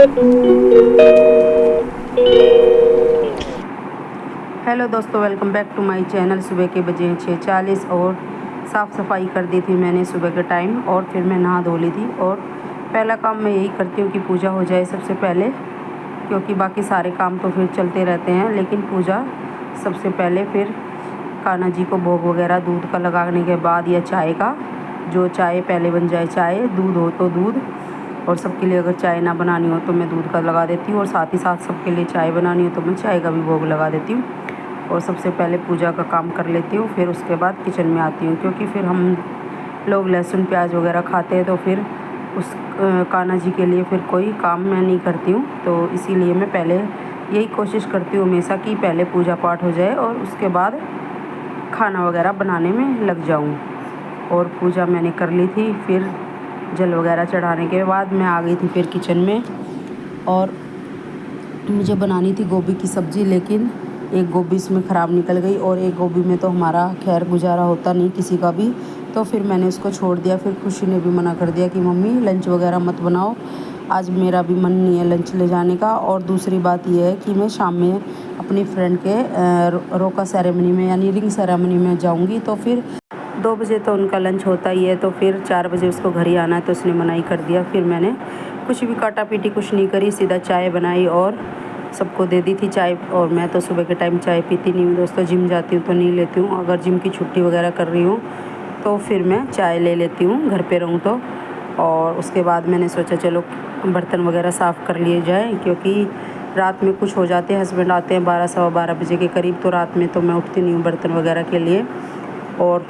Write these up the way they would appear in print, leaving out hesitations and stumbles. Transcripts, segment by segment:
Hello दोस्तों, welcome back to my channel. सुबह के बजे हैं 6:40 और साफ़ सफाई कर दी थी मैंने सुबह के टाइम, और फिर मैं नहा धो ली थी। और पहला काम मैं यही करती हूँ कि पूजा हो जाए सबसे पहले, क्योंकि बाकी सारे काम तो फिर चलते रहते हैं, लेकिन पूजा सबसे पहले। फिर कान्हा जी को भोग वगैरह दूध का लगाने के बाद, या चाय का, जो चाय पहले बन जाए, चाय दूध हो तो दूध, और सबके लिए अगर चाय ना बनानी हो तो मैं दूध का लगा देती हूँ, और साथ ही साथ सबके लिए चाय बनानी हो तो मैं चाय का भी भोग लगा देती हूँ। और सबसे पहले पूजा का काम कर लेती हूँ, फिर उसके बाद किचन में आती हूँ, क्योंकि फिर हम लोग लहसुन प्याज वगैरह खाते हैं, तो फिर उस कान्हा जी के लिए फिर कोई काम मैं नहीं करती हूँ। तो इसीलिए मैं पहले यही कोशिश करती हूँ हमेशा कि पहले पूजा पाठ हो जाए और उसके बाद खाना वगैरह बनाने में लग जाऊँ। और पूजा मैंने कर ली थी, फिर जल वगैरह चढ़ाने के बाद मैं आ गई थी फिर किचन में। और मुझे बनानी थी गोभी की सब्ज़ी, लेकिन एक गोभी इसमें ख़राब निकल गई, और एक गोभी में तो हमारा खैर गुजारा होता नहीं किसी का भी, तो फिर मैंने उसको छोड़ दिया। फिर खुशी ने भी मना कर दिया कि मम्मी लंच वगैरह मत बनाओ, आज मेरा भी मन नहीं है लंच ले जाने का। और दूसरी बात यह है कि मैं शाम में अपनी फ्रेंड के रोका सेरेमनी में, यानी रिंग सेरेमनी में जाऊँगी, तो फिर 2 बजे तो उनका लंच होता ही है, तो फिर 4 बजे उसको घर ही आना है, तो उसने मना ही कर दिया। फिर मैंने कुछ भी काटा पीटी कुछ नहीं करी, सीधा चाय बनाई और सबको दे दी थी चाय। और मैं तो सुबह के टाइम चाय पीती नहीं हूँ दोस्तों, जिम जाती हूँ तो नहीं लेती हूँ। अगर जिम की छुट्टी वगैरह कर रही हूँ तो फिर मैं चाय ले लेती हूँ, घर पे रहूँ तो। और उसके बाद मैंने सोचा चलो बर्तन वगैरह साफ़ कर लिए जाए, क्योंकि रात में कुछ हो जाते हैं, हस्बैंड आते हैं 12 सवा 12 बजे के करीब, तो रात में तो मैं उठती नहीं हूँ बर्तन वगैरह के लिए। और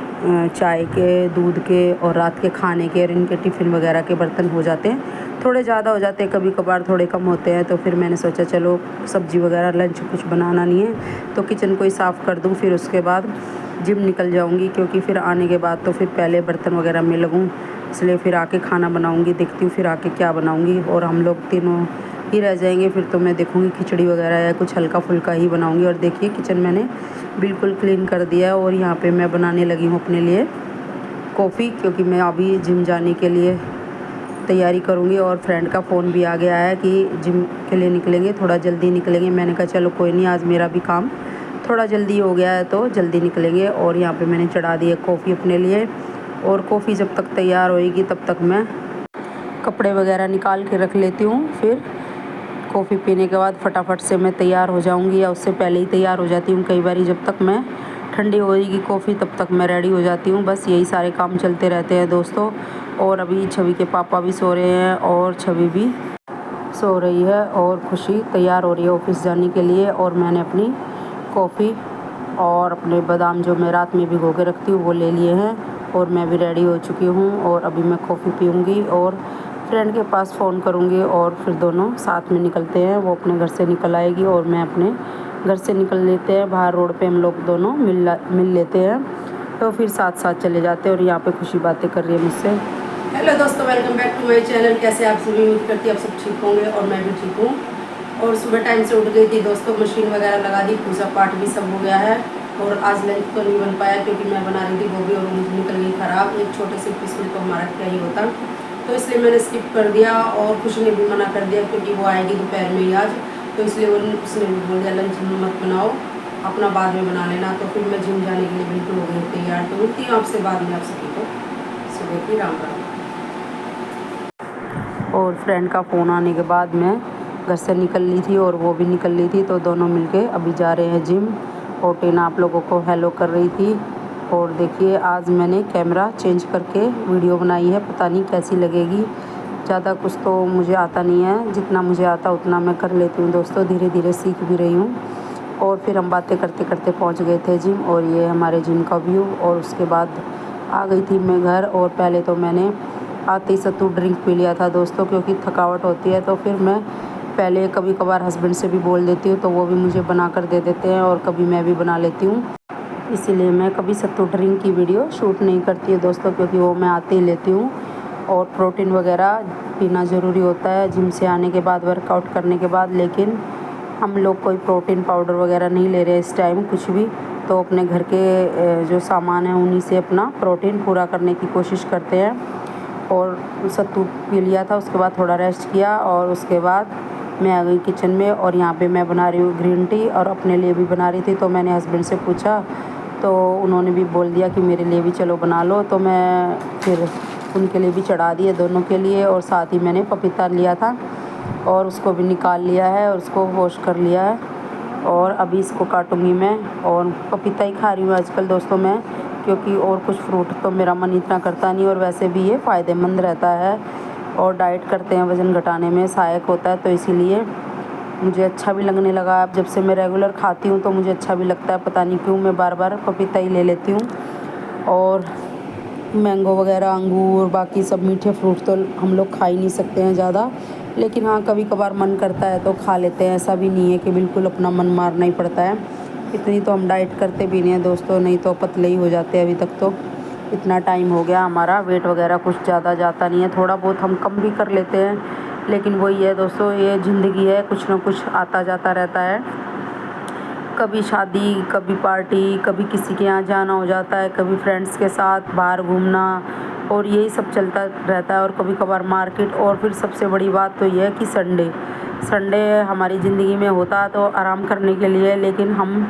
चाय के, दूध के, और रात के खाने के, और इनके टिफ़िन वगैरह के बर्तन हो जाते हैं, थोड़े ज़्यादा हो जाते हैं, कभी कभार थोड़े कम होते हैं। तो फिर मैंने सोचा चलो सब्ज़ी वगैरह लंच कुछ बनाना नहीं है तो किचन को ही साफ़ कर दूँ, फिर उसके बाद जिम निकल जाऊँगी, क्योंकि फिर आने के बाद तो फिर पहले बर्तन वगैरह में लगूँ, इसलिए फिर आके खाना बनाऊँगी, देखती हूँ फिर आके क्या बनाऊँगी। और हम लोग तीनों ही रह जाएंगे, फिर तो मैं देखूँगी खिचड़ी वगैरह या कुछ हल्का फुल्का ही बनाऊँगी। और देखिए किचन मैंने बिल्कुल क्लीन कर दिया है, और यहाँ पे मैं बनाने लगी हूँ अपने लिए कॉफ़ी, क्योंकि मैं अभी जिम जाने के लिए तैयारी करूँगी। और फ्रेंड का फ़ोन भी आ गया है कि जिम के लिए निकलेंगे, थोड़ा जल्दी निकलेंगे। मैंने कहा चलो कोई नहीं, आज मेरा भी काम थोड़ा जल्दी हो गया है तो जल्दी निकलेंगे। और यहाँ पे मैंने चढ़ा दी है कॉफ़ी अपने लिए, और कॉफ़ी जब तक तैयार होएगी तब तक मैं कपड़े वगैरह निकाल के रख लेती हूँ। फिर कॉफ़ी पीने के बाद फटाफट से मैं तैयार हो जाऊँगी, या उससे पहले ही तैयार हो जाती हूँ कई बार। जब तक मैं ठंडी होएगी कॉफ़ी तब तक मैं रेडी हो जाती हूँ। बस यही सारे काम चलते रहते हैं दोस्तों। और अभी छवि के पापा भी सो रहे हैं और छवि भी सो रही है, और खुशी तैयार हो रही है ऑफिस जाने के लिए। और मैंने अपनी कॉफ़ी और अपने बादाम जो मैं रात में भिगो के रखती हूँ वो ले लिए हैं, और मैं भी रेडी हो चुकी हूँ। और अभी मैं कॉफ़ी पीऊँगी और फ्रेंड के पास फ़ोन करूँगी, और फिर दोनों साथ में निकलते हैं। वो अपने घर से निकल आएगी और मैं अपने घर से निकल लेते हैं। बाहर रोड पे हम लोग दोनों मिल लेते हैं, तो फिर साथ साथ चले जाते हैं। और यहाँ पे खुशी बातें कर रही है मुझसे। हेलो दोस्तों, welcome back to my channel. कैसे आप सभी? उम्मीद करती है आप सब ठीक होंगे, और मैं भी ठीक हूँ। और सुबह टाइम से उठ गई थी दोस्तों, मशीन वगैरह लगा दी, पूजा पाठ भी सब हो गया है। और आज लंच तो नहीं बन पाया, क्योंकि मैं बना रही थी गोभी और मुझे निकल गई ख़राब। एक छोटे से पीस में तो हमारा क्या ही होता, तो इसलिए मैंने स्किप कर दिया। और खुशी ने भी मना कर दिया, क्योंकि वो आएगी दोपहर में ही आज, तो इसलिए उसने भी बोल दिया लंच मत बनाओ, अपना बाद में बना लेना। तो फिर मैं जिम जाने के लिए बिल्कुल हो गई तैयार। तो मिलती हूँ आपसे बाद में, आप सभी को सुबह की राम राम। और फ्रेंड का फ़ोन आने के बाद मैं घर से निकल ली थी, और वो भी निकल ली थी, तो दोनों मिलके अभी जा रहे हैं जिम। और टीना आप लोगों को हेलो कर रही थी। और देखिए आज मैंने कैमरा चेंज करके वीडियो बनाई है, पता नहीं कैसी लगेगी। ज़्यादा कुछ तो मुझे आता नहीं है, जितना मुझे आता उतना मैं कर लेती हूँ दोस्तों, धीरे धीरे सीख भी रही हूँ। और फिर हम बातें करते करते पहुँच गए थे जिम, और ये हमारे जिम का व्यू। और उसके बाद आ गई थी मैं घर, और पहले तो मैंने आते ही सत्तू ड्रिंक पी लिया था दोस्तों, क्योंकि थकावट होती है। तो फिर मैं पहले कभी कभार हस्बैंड से भी बोल देती हूँ, तो वो भी मुझे बना कर दे देते हैं, और कभी मैं भी बना लेती हूँ। इसीलिए मैं कभी सत्तू ड्रिंक की वीडियो शूट नहीं करती हूँ दोस्तों, क्योंकि वो मैं आते ही लेती हूँ। और प्रोटीन वगैरह पीना ज़रूरी होता है जिम से आने के बाद, वर्कआउट करने के बाद। लेकिन हम लोग कोई प्रोटीन पाउडर वगैरह नहीं ले रहे इस टाइम कुछ भी, तो अपने घर के जो सामान है उन्हीं से अपना प्रोटीन पूरा करने की कोशिश करते हैं। और सत्तू पी लिया था, उसके बाद थोड़ा रेस्ट किया, और उसके बाद मैं आ गई किचन में और यहाँ पे मैं बना रही हूँ ग्रीन टी और अपने लिए भी बना रही थी। तो मैंने हस्बैंड से पूछा तो उन्होंने भी बोल दिया कि मेरे लिए भी चलो बना लो। तो मैं फिर उनके लिए भी चढ़ा दिए, दोनों के लिए। और साथ ही मैंने पपीता लिया था और उसको भी निकाल लिया है और उसको वॉश कर लिया है और अभी इसको काटूंगी मैं। और पपीता ही खा रही हूँ आजकल दोस्तों मैं, क्योंकि और कुछ फ्रूट तो मेरा मन इतना करता नहीं। और वैसे भी ये फ़ायदेमंद रहता है और डाइट करते हैं, वज़न घटाने में सहायक होता है, तो इसीलिए मुझे अच्छा भी लगने लगा। अब जब से मैं रेगुलर खाती हूँ तो मुझे अच्छा भी लगता है, पता नहीं क्यों मैं बार बार पपीता ही ले लेती हूँ। और मैंगो वगैरह, अंगूर, बाकी सब मीठे फ्रूट तो हम लोग खा ही नहीं सकते हैं ज़्यादा, लेकिन हाँ कभी कभार मन करता है तो खा लेते हैं। ऐसा भी नहीं है कि बिल्कुल अपना मन मारना ही पड़ता है। इतनी तो हम डाइट करते भी नहीं हैं दोस्तों, नहीं तो पतले ही हो जाते हैं। अभी तक तो इतना टाइम हो गया, हमारा वेट वगैरह कुछ ज़्यादा जाता नहीं है। थोड़ा बहुत हम कम भी कर लेते हैं, लेकिन वही है दोस्तों, ये ज़िंदगी है, कुछ ना कुछ आता जाता रहता है। कभी शादी, कभी पार्टी, कभी किसी के यहाँ जाना हो जाता है, कभी फ्रेंड्स के साथ बाहर घूमना, और यही सब चलता रहता है। और कभी कभार मार्केट। और फिर सबसे बड़ी बात तो ये है कि संडे हमारी ज़िंदगी में होता तो आराम करने के लिए, लेकिन हम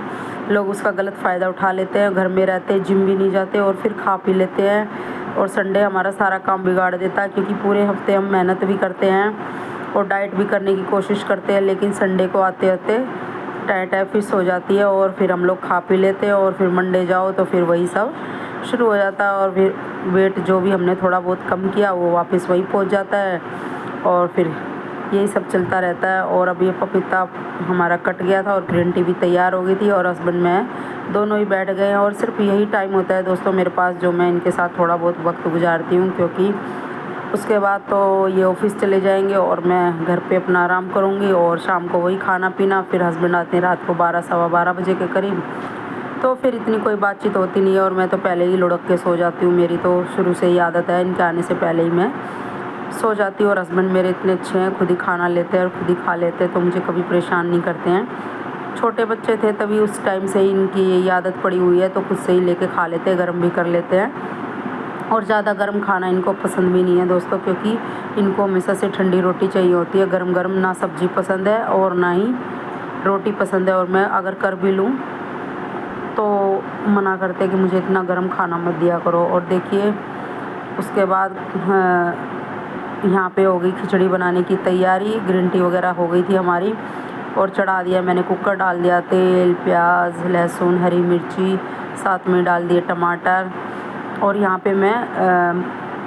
लोग उसका गलत फ़ायदा उठा लेते हैं। घर में रहते, जिम भी नहीं जाते और फिर खा पी लेते हैं, और संडे हमारा सारा काम बिगाड़ देता है। क्योंकि पूरे हफ्ते हम मेहनत भी करते हैं और डाइट भी करने की कोशिश करते हैं, लेकिन संडे को आते आते टाइफिस हो जाती है और फिर हम लोग खा पी लेते हैं। और फिर मंडे जाओ तो फिर वही सब शुरू हो जाता है, और फिर वेट जो भी हमने थोड़ा बहुत कम किया वो वापस वही पहुंच जाता है, और फिर यही सब चलता रहता है। और अब ये पपीता हमारा कट गया था और ग्रीन टी भी तैयार हो गई थी, और हस्बैंड मैं दोनों ही बैठ गए हैं। और सिर्फ यही टाइम होता है दोस्तों मेरे पास जो मैं इनके साथ थोड़ा बहुत वक्त गुजारती हूँ, क्योंकि उसके बाद तो ये ऑफिस चले जाएंगे और मैं घर पे अपना आराम करूँगी। और शाम को वही खाना पीना, फिर हस्बैंड आते हैं रात को 12 सवा 12 बजे के करीब, तो फिर इतनी कोई बातचीत होती नहीं है। और मैं तो पहले ही लुढ़क के सो जाती हूँ, मेरी तो शुरू से ही आदत है, इनके आने से पहले ही मैं सो जाती हूँ। और हस्बैंड मेरे इतने अच्छे हैं, खुद ही खाना लेते हैं और खुद ही खा लेते हैं, तो मुझे कभी परेशान नहीं करते हैं। छोटे बच्चे थे तभी उस टाइम से ही इनकी यही आदत पड़ी हुई है, तो खुद से ही लेके खा लेते हैं, गर्म भी कर लेते हैं। और ज़्यादा गर्म खाना इनको पसंद भी नहीं है दोस्तों, क्योंकि इनको हमेशा से ठंडी रोटी चाहिए होती है। गर्म गर्म ना सब्ज़ी पसंद है और ना ही रोटी पसंद है। और मैं अगर कर भी लूँ तो मना करते हैं कि मुझे इतना गर्म खाना मत दिया करो। और देखिए उसके बाद यहाँ पे हो गई खिचड़ी बनाने की तैयारी, ग्रीन टी वगैरह हो गई थी हमारी, और चढ़ा दिया मैंने, कुकर डाल दिया, तेल, प्याज, लहसुन, हरी मिर्ची, साथ में डाल दिए टमाटर। और यहाँ पे मैं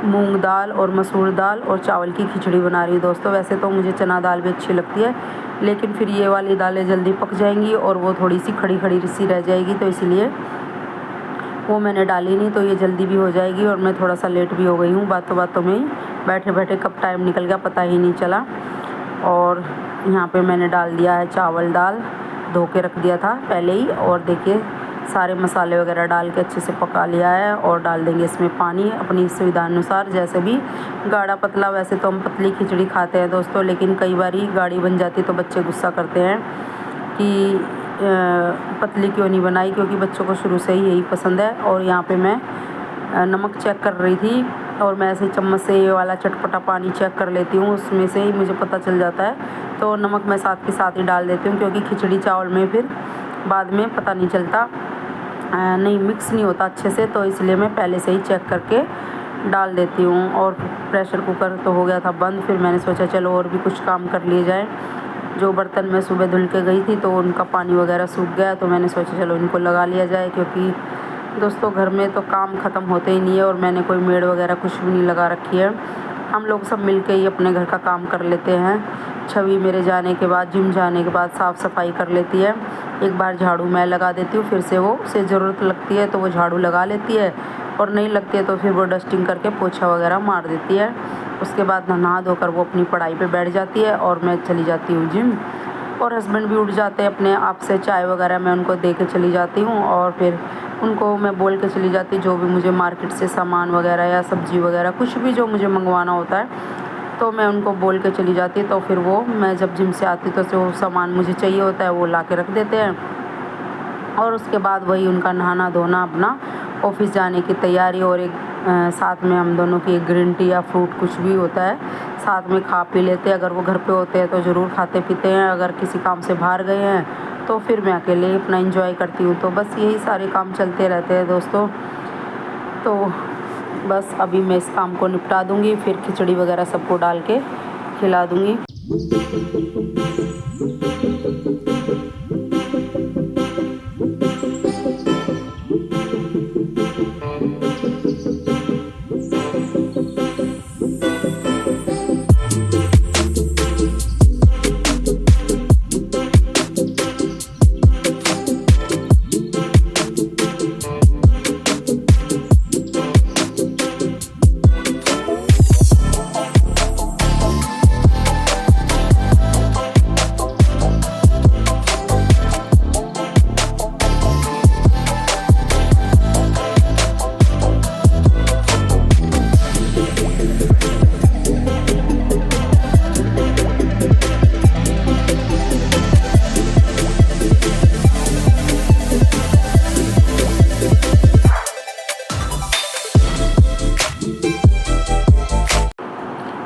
मूंग दाल और मसूर दाल और चावल की खिचड़ी बना रही हूँ दोस्तों। वैसे तो मुझे चना दाल भी अच्छी लगती है, लेकिन फिर ये वाली दालें जल्दी पक जाएंगी और वो थोड़ी सी खड़ी खड़ी सी रह जाएगी, तो इसीलिए वो मैंने डाली नहीं, तो ये जल्दी भी हो जाएगी। और मैं थोड़ा सा लेट भी हो गई हूँ, बातों बातों में ही बैठे बैठे कब टाइम निकल गया पता ही नहीं चला। और यहाँ पे मैंने डाल दिया है चावल, दाल धो के रख दिया था पहले ही, और देखिए सारे मसाले वगैरह डाल के अच्छे से पका लिया है। और डाल देंगे इसमें पानी अपनी सुविधा अनुसार, जैसे भी गाढ़ा पतला। वैसे तो हम पतली खिचड़ी खाते हैं दोस्तों, लेकिन कई बार ही गाढ़ी बन जाती तो बच्चे गुस्सा करते हैं कि पतली क्यों नहीं बनाई, क्योंकि बच्चों को शुरू से ही यही पसंद है। और यहाँ पे मैं नमक चेक कर रही थी, और मैं ऐसे चम्मच से ये वाला चटपटा पानी चेक कर लेती हूँ, उसमें से ही मुझे पता चल जाता है। तो नमक मैं साथ के साथ ही डाल देती हूँ, क्योंकि खिचड़ी चावल में फिर बाद में पता नहीं चलता, नहीं मिक्स नहीं होता अच्छे से, तो इसलिए मैं पहले से ही चेक करके डाल देती हूँ। और प्रेशर कुकर तो हो गया था बंद, फिर मैंने सोचा चलो और भी कुछ काम कर लिए जाए। जो बर्तन मैं सुबह धुल के गई थी तो उनका पानी वगैरह सूख गया, तो मैंने सोचा चलो इनको लगा लिया जाए, क्योंकि दोस्तों घर में तो काम ख़त्म होते ही नहीं है। और मैंने कोई मेड वगैरह कुछ भी नहीं लगा रखी है, हम लोग सब मिल के ही अपने घर का काम कर लेते हैं। छवि मेरे जाने के बाद, जिम जाने के बाद साफ़ सफाई कर लेती है। एक बार झाड़ू मैं लगा देती हूँ, फिर से वो उसे ज़रूरत लगती है तो वो झाड़ू लगा लेती है, और नहीं लगती है तो फिर वो डस्टिंग करके पोछा वगैरह मार देती है। उसके बाद नहा धोकर वो अपनी पढ़ाई पे बैठ जाती है और मैं चली जाती हूँ जिम। और हस्बैंड भी उठ जाते हैं अपने आप से, चाय वगैरह मैं उनको दे के चली जाती हूँ, और फिर उनको मैं बोल के चली जाती जो भी मुझे मार्केट से सामान वगैरह या सब्ज़ी वगैरह कुछ भी जो मुझे मंगवाना होता है, तो मैं उनको बोल के चली जाती। तो फिर वो मैं जब जिम से आती तो जो सामान मुझे चाहिए होता है वो ला के रख देते हैं, और उसके बाद वही उनका नहाना धोना, अपना ऑफिस जाने की तैयारी। और एक साथ में हम दोनों की एक ग्रीन टी या फ्रूट कुछ भी होता है साथ में खा पी लेते हैं। अगर वो घर पे होते हैं तो ज़रूर खाते पीते हैं, अगर किसी काम से बाहर गए हैं तो फिर मैं अकेले अपना एंजॉय करती हूँ। तो बस यही सारे काम चलते रहते हैं दोस्तों। तो बस अभी मैं इस काम को निपटा दूँगी, फिर खिचड़ी वगैरह सबको डाल के खिला दूँगी।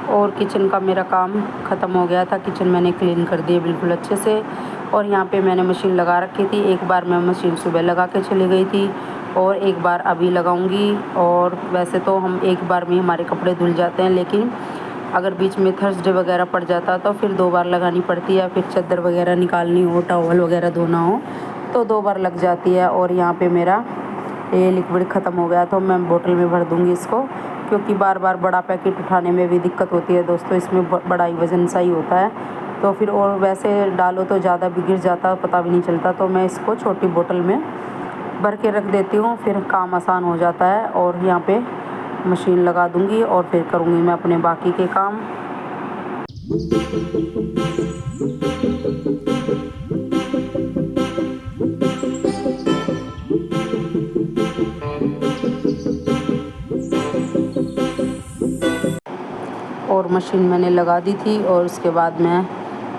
और किचन का मेरा काम ख़त्म हो गया था। किचन मैंने क्लीन कर दिया बिल्कुल अच्छे से। और यहाँ पे मैंने मशीन लगा रखी थी। एक बार मैं मशीन सुबह लगा के चली गई थी और एक बार अभी लगाऊंगी। और वैसे तो हम एक बार में हमारे कपड़े धुल जाते हैं, लेकिन अगर बीच में थर्सडे वगैरह पड़ जाता तो फिर 2 बार लगानी पड़ती है। फिर चादर वगैरह निकालनी हो, टॉवल वगैरह धोना हो तो 2 बार लग जाती है। और यहाँ पे मेरा ये लिक्विड ख़त्म हो गया तो मैं बोतल में भर दूँगी इसको, क्योंकि बार बार बड़ा पैकेट उठाने में भी दिक्कत होती है दोस्तों। इसमें बड़ा ही वज़न सा ही होता है, तो फिर और वैसे डालो तो ज़्यादा भी गिर जाता, पता भी नहीं चलता। तो मैं इसको छोटी बोतल में भर के रख देती हूँ, फिर काम आसान हो जाता है। और यहाँ पे मशीन लगा दूँगी और फिर करूँगी मैं अपने बाकी के काम। और मशीन मैंने लगा दी थी और उसके बाद मैं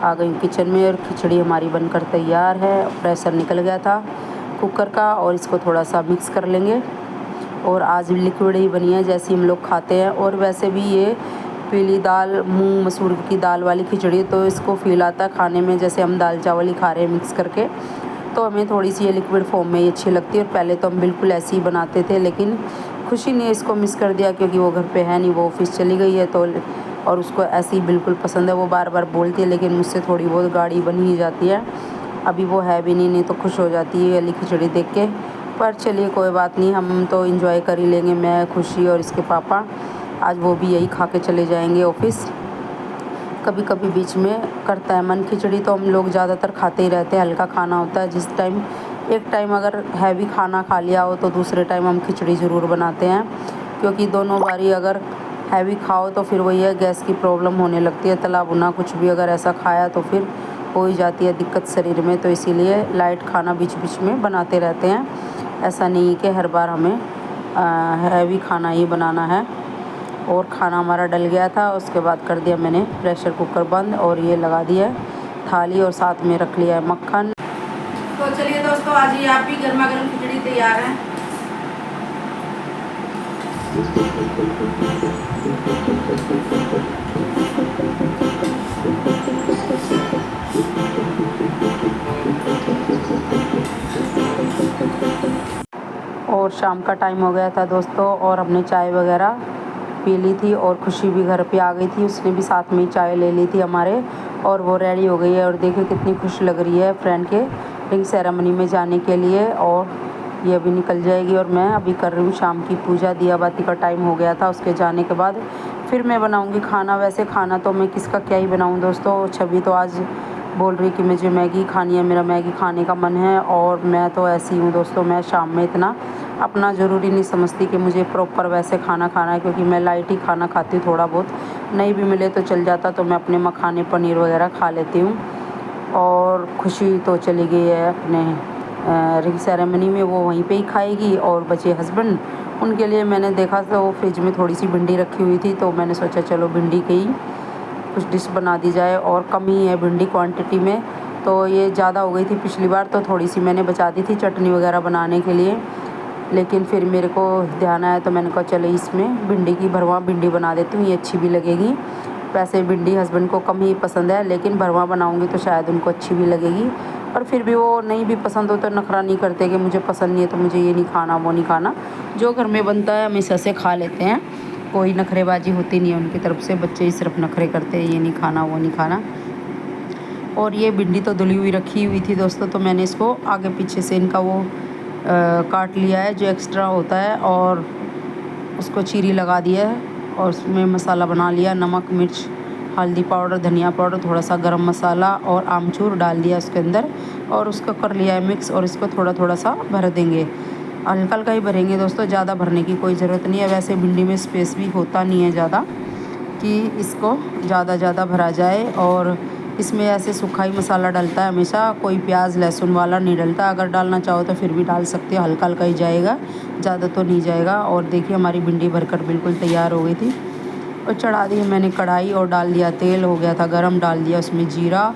आ गई किचन में। और खिचड़ी हमारी बनकर तैयार है। प्रेशर निकल गया था कुकर का और इसको थोड़ा सा मिक्स कर लेंगे। और आज लिक्विड ही बनी है जैसी हम लोग खाते हैं। और वैसे भी ये पीली दाल, मूंग मसूर की दाल वाली खिचड़ी, तो इसको फील आता है खाने में जैसे हम दाल चावल ही खा रहे हैं मिक्स करके। तो हमें थोड़ी सी ये लिक्विड फॉर्म में ही अच्छी लगती है। और पहले तो हम बिल्कुल ऐसे ही बनाते थे, लेकिन खुशी ने इसको मिस कर दिया क्योंकि वो घर पे है नहीं, वो ऑफिस चली गई है। तो और उसको ऐसे ही बिल्कुल पसंद है, वो बार बार बोलती है, लेकिन मुझसे थोड़ी बहुत गाढ़ी बनी ही जाती है। अभी वो है भी नहीं तो खुश हो जाती है वाली खिचड़ी देख के। पर चलिए कोई बात नहीं, हम तो एंजॉय कर ही लेंगे, मैं, खुशी और इसके पापा। आज वो भी यही खा के चले जाएंगे ऑफिस। कभी कभी बीच में करता है मन, खिचड़ी तो हम लोग ज़्यादातर खाते ही रहते हैं, हल्का खाना होता है। जिस टाइम एक टाइम अगर हैवी खाना खा लिया हो तो दूसरे टाइम हम खिचड़ी ज़रूर बनाते हैं, क्योंकि दोनों बारी अगर हैवी खाओ तो फिर वही है, गैस की प्रॉब्लम होने लगती है। तला भुना कुछ भी अगर ऐसा खाया तो फिर हो ही जाती है दिक्कत शरीर में। तो इसीलिए लाइट खाना बीच बीच में बनाते रहते हैं। ऐसा नहीं कि हर बार हमें हैवी खाना ही बनाना है। और खाना हमारा डल गया था, उसके बाद कर दिया मैंने प्रेशर कुकर बंद और ये लगा दिया थाली और साथ में रख लिया है मक्खन। तो चलिए दोस्तों, आज ये आप भी गर्मा गर्म खिचड़ी तैयार है। और शाम का टाइम हो गया था दोस्तों और हमने चाय वगैरह पी ली थी। और खुशी भी घर पे आ गई थी, उसने भी साथ में ही चाय ले ली थी हमारे। और वो रेडी हो गई है और देखिए कितनी खुश लग रही है फ्रेंड के रिंग सेरेमनी में जाने के लिए। और ये अभी निकल जाएगी और मैं अभी कर रही हूँ शाम की पूजा। दिया बाती का टाइम हो गया था, उसके जाने के बाद फिर मैं बनाऊँगी खाना। वैसे खाना तो मैं किसका क्या ही बनाऊँ दोस्तों। छवि तो आज बोल रही कि मुझे मैगी खानी है, मेरा मैगी खाने का मन है। और मैं तो ऐसी हूँ दोस्तों, मैं शाम में इतना अपना ज़रूरी नहीं समझती कि मुझे प्रॉपर वैसे खाना खाना है, क्योंकि मैं लाइट ही खाना खाती हूँ। थोड़ा बहुत नहीं भी मिले तो चल जाता, तो मैं अपने मखाने पनीर वगैरह खा लेती हूँ। और खुशी तो चली गई है अपने रिंग सेरेमनी में, वो वहीं पे ही खाएगी। और बचे हस्बैंड, उनके लिए मैंने देखा तो फ्रिज में थोड़ी सी भिंडी रखी हुई थी, तो मैंने सोचा चलो भिंडी की ही कुछ डिश बना दी जाए। और कम ही है भिंडी क्वांटिटी में, तो ये ज़्यादा हो गई थी पिछली बार, तो थोड़ी सी मैंने बचा दी थी चटनी वगैरह बनाने के लिए। लेकिन फिर मेरे को ध्यान आया तो मैंने कहा चलो इसमें भिंडी की भरवा भिंडी बना देती हूँ, ये अच्छी भी लगेगी। वैसे भिंडी हस्बैंड को कम ही पसंद है, लेकिन भरवा बनाऊंगी तो शायद उनको अच्छी भी लगेगी। और फिर भी वो नहीं भी पसंद हो तो नखरा नहीं करते कि मुझे पसंद नहीं है तो मुझे ये नहीं खाना वो नहीं खाना। जो घर में बनता है हमेशा से खा लेते हैं, कोई नखरेबाजी होती नहीं है उनकी तरफ से। बच्चे ही सिर्फ नखरे करते हैं, ये नहीं खाना वो नहीं खाना। और ये भिंडी तो धुली हुई रखी हुई थी दोस्तों, तो मैंने इसको आगे पीछे से इनका वो काट लिया है जो एक्स्ट्रा होता है, और उसको चीरी लगा दिया है। और उसमें मसाला बना लिया, नमक मिर्च हल्दी पाउडर धनिया पाउडर थोड़ा सा गरम मसाला और आमचूर डाल दिया उसके अंदर, और उसको कर लिया है मिक्स। और इसको थोड़ा थोड़ा सा भर देंगे, हल्का हल्का ही भरेंगे दोस्तों, ज़्यादा भरने की कोई ज़रूरत नहीं है। वैसे भिंडी में स्पेस भी होता नहीं है ज़्यादा कि इसको ज़्यादा भरा जाए। और इसमें ऐसे सूखा ही मसाला डलता है हमेशा, कोई प्याज लहसुन वाला नहीं डलता। अगर डालना चाहो तो फिर भी डाल सकते हो, हल्का हल्का ही जाएगा, ज़्यादा तो नहीं जाएगा। और देखिए हमारी भिंडी भरकर बिल्कुल तैयार हो गई थी। और चढ़ा दी मैंने कढ़ाई और डाल दिया तेल, हो गया था गरम, डाल दिया उसमें जीरा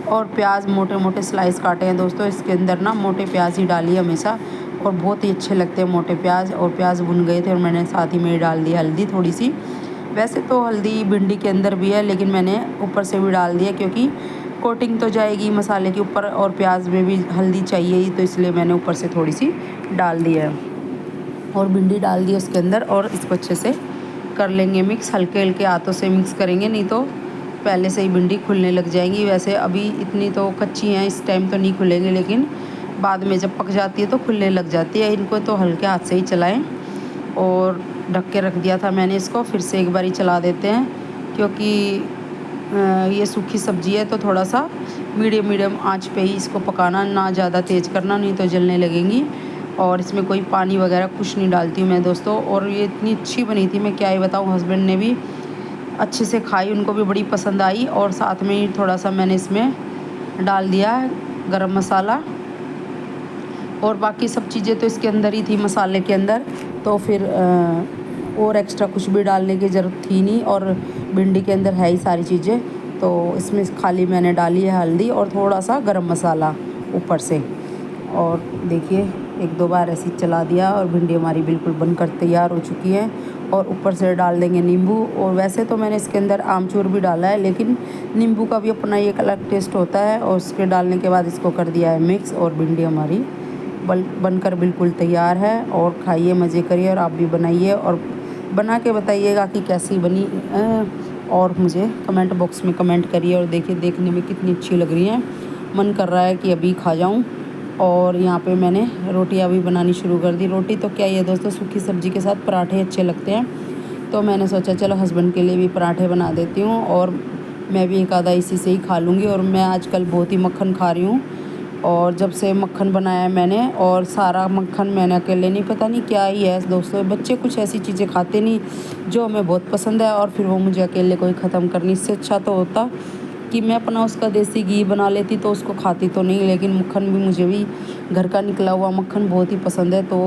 और प्याज मोटे मोटे स्लाइस काटे हैं दोस्तों। इसके अंदर ना मोटे प्याज ही डालिए हमेशा, और बहुत ही अच्छे लगते हैं मोटे प्याज। और प्याज भुन गए थे और मैंने साथ ही में डाल दी हल्दी थोड़ी सी। वैसे तो हल्दी भिंडी के अंदर भी है, लेकिन मैंने ऊपर से भी डाल दिया क्योंकि कोटिंग तो जाएगी मसाले के ऊपर और प्याज में भी हल्दी चाहिए ही, तो इसलिए मैंने ऊपर से थोड़ी सी डाल दी है। और भिंडी डाल दी उसके अंदर, और इसको अच्छे से कर लेंगे मिक्स, हल्के हल्के हाथों से मिक्स करेंगे, नहीं तो पहले से ही भिंडी खुलने लग जाएंगी। वैसे अभी इतनी तो कच्ची हैं, इस टाइम तो नहीं खुलेंगे, लेकिन बाद में जब पक जाती है तो खुलने लग जाती है। इनको तो हल्के हाथ से ही चलाएं। और ढक के रख दिया था मैंने इसको, फिर से एक बार ही चला देते हैं क्योंकि ये सूखी सब्जी है तो थोड़ा सा मीडियम आंच पे ही इसको पकाना, ना ज़्यादा तेज़ करना, नहीं तो जलने लगेंगी। और इसमें कोई पानी वगैरह कुछ नहीं डालती हूँ मैं दोस्तों। और ये इतनी अच्छी बनी थी, मैं क्या ही बताऊँ, हस्बैंड ने भी अच्छे से खाई, उनको भी बड़ी पसंद आई। और साथ में ही थोड़ा सा मैंने इसमें डाल दिया गरम मसाला, और बाकी सब चीज़ें तो इसके अंदर ही थी मसाले के अंदर, तो फिर और एक्स्ट्रा कुछ भी डालने की ज़रूरत थी नहीं। और भिंडी के अंदर है ही सारी चीज़ें, तो इसमें खाली मैंने डाली है हल्दी और थोड़ा सा गरम मसाला ऊपर से। और देखिए एक दो बार ऐसे चला दिया और भिंडी हमारी बिल्कुल बनकर तैयार हो चुकी है। और ऊपर से डाल देंगे नींबू। और वैसे तो मैंने इसके अंदर आमचूर भी डाला है, लेकिन नींबू का भी अपना एक अलग टेस्ट होता है। और उसके डालने के बाद इसको कर दिया है मिक्स, और भिंडी हमारी बनकर बिल्कुल तैयार है। और खाइए, मज़े करिए, और आप भी बनाइए और बना के बताइएगा कि कैसी बनी। और मुझे कमेंट बॉक्स में कमेंट करिए। और देखिए देखने में कितनी अच्छी लग रही हैं, मन कर रहा है कि अभी खा जाऊं। और यहाँ पे मैंने रोटियां भी बनानी शुरू कर दी। रोटी तो क्या ही है दोस्तों, सूखी सब्ज़ी के साथ पराठे अच्छे लगते हैं, तो मैंने सोचा चलो हस्बैंड के लिए भी पराठे बना देती हूँ, और मैं भी एक आधा इसी से ही खा लूँगी। और मैं आजकल बहुत ही मक्खन खा रही हूँ, और जब से मक्खन बनाया मैंने, और सारा मक्खन मैंने अकेले नहीं, पता नहीं क्या ही है दोस्तों, बच्चे कुछ ऐसी चीज़ें खाते नहीं जो हमें बहुत पसंद है, और फिर वो मुझे अकेले कोई ख़त्म करनी। इससे अच्छा तो होता कि मैं अपना उसका देसी घी बना लेती, तो उसको खाती तो नहीं, लेकिन मक्खन भी मुझे भी घर का निकला हुआ मक्खन बहुत ही पसंद है। तो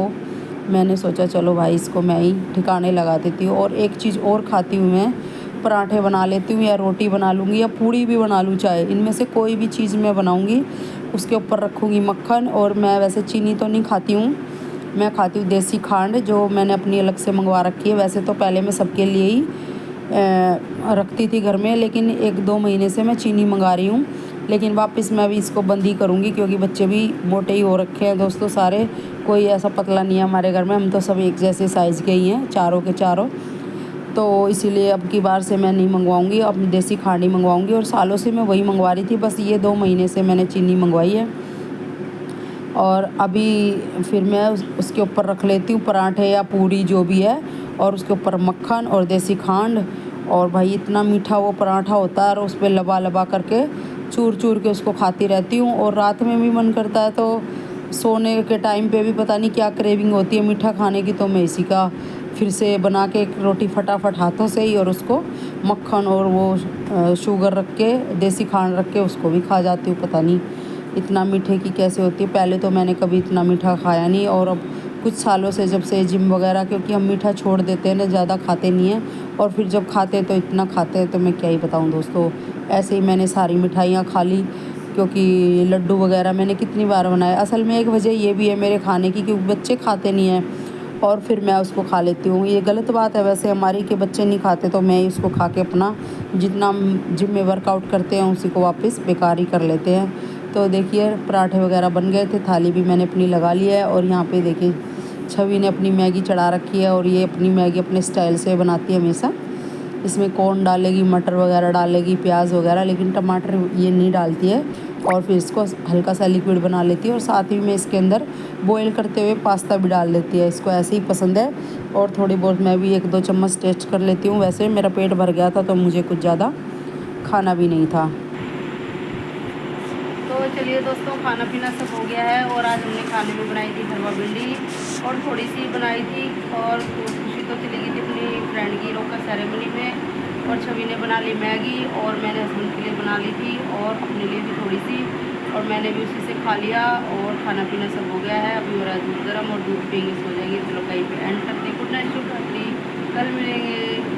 मैंने सोचा चलो भाई इसको मैं ही ठिकाने लगा देती हूँ। और एक चीज़ और खाती हूँ मैं, पराठे बना लेती हूँ, या रोटी बना लूँगी, या पूड़ी भी बना लूँ, चाहे इनमें से कोई भी चीज़ मैं बनाऊँगी, उसके ऊपर रखूँगी मक्खन। और मैं वैसे चीनी तो नहीं खाती हूँ, मैं खाती हूँ देसी खांड, जो मैंने अपनी अलग से मंगवा रखी है। वैसे तो पहले मैं सबके लिए ही रखती थी घर में, लेकिन एक दो महीने से मैं चीनी मंगा रही हूँ। लेकिन वापस मैं भी इसको बंद ही करूँगी, क्योंकि बच्चे भी मोटे ही हो रखे हैं दोस्तों सारे, कोई ऐसा पतला नहीं है हमारे घर में, हम तो सब एक जैसे साइज़ के ही हैं चारों के चारों। तो इसीलिए अब की बार से मैं नहीं मंगवाऊँगी, अब देसी खांड ही मंगवाऊँगी। और सालों से मैं वही मंगवा रही थी, बस ये 2 महीने से मैंने चीनी मंगवाई है। और अभी फिर मैं उसके ऊपर रख लेती हूँ पराठे या पूरी जो भी है, और उसके ऊपर मक्खन और देसी खांड। और भाई इतना मीठा वो पराठा होता है, और उस पर लबा लबा करके चूर चूर के उसको खाती रहती हूँ। और रात में भी मन करता है तो सोने के टाइम पे भी पता नहीं क्या क्रेविंग होती है मीठा खाने की, तो मैं इसी का फिर से बना के एक रोटी फटाफट हाथों से ही, और उसको मक्खन और वो शुगर रख के देसी खांड रख के उसको भी खा जाती हूँ। पता नहीं इतना मीठे की कैसे होती है, पहले तो मैंने कभी इतना मीठा खाया नहीं। और अब कुछ सालों से जब से जिम वगैरह, क्योंकि हम मीठा छोड़ देते हैं ना, ज़्यादा खाते नहीं हैं, और फिर जब खाते हैं तो इतना खाते हैं, तो मैं क्या ही बताऊँ दोस्तों। ऐसे ही मैंने सारी मिठाइयाँ खा ली, क्योंकि लड्डू वगैरह मैंने कितनी बार बनाए। असल में एक वजह ये भी है मेरे खाने की, क्योंकि बच्चे खाते नहीं हैं, और फिर मैं उसको खा लेती हूँ। ये गलत बात है वैसे हमारी कि बच्चे नहीं खाते तो मैं उसको खा के अपना जितना जिम में वर्कआउट करते हैं उसी को वापस बेकार ही कर लेते हैं। तो देखिए पराठे वगैरह बन गए थे, थाली भी मैंने अपनी लगा ली है। और यहाँ पे देखिए छवि ने अपनी मैगी चढ़ा रखी है और ये अपनी मैगी अपने स्टाइल से बनाती है हमेशा। इसमें कॉर्न डालेगी, मटर वगैरह डालेगी, प्याज वगैरह, लेकिन टमाटर ये नहीं डालती है। और फिर इसको हल्का सा लिक्विड बना लेती है और साथ ही में इसके अंदर बॉईल करते हुए पास्ता भी डाल देती है। इसको ऐसे ही पसंद है। और थोड़ी बहुत मैं भी 1-2 चम्मच टेस्ट कर लेती हूँ। वैसे मेरा पेट भर गया था तो मुझे कुछ ज़्यादा खाना भी नहीं था। तो चलिए दोस्तों, खाना पीना सब हो गया है। और आज हमने खाने में बनाई थी भरवा भिंडी और थोड़ी सी बनाई थी। और खुशी तो चली गई थी अपनी फ्रेंड की रोका सेरेमनी में। और छवि ने बना ली मैगी और मैंने हस्बैंड के लिए बना ली थी और अपने लिए भी थोड़ी सी, और मैंने भी उसी से खा लिया। और खाना पीना सब हो गया है। अभी हो रहा है दूध गर्म और दूध पीएंगे, सो जाएंगे। चलो कहीं पे एंड करते हैं। गुड नाइट, शुभ रात्रि, कल मिलेंगे।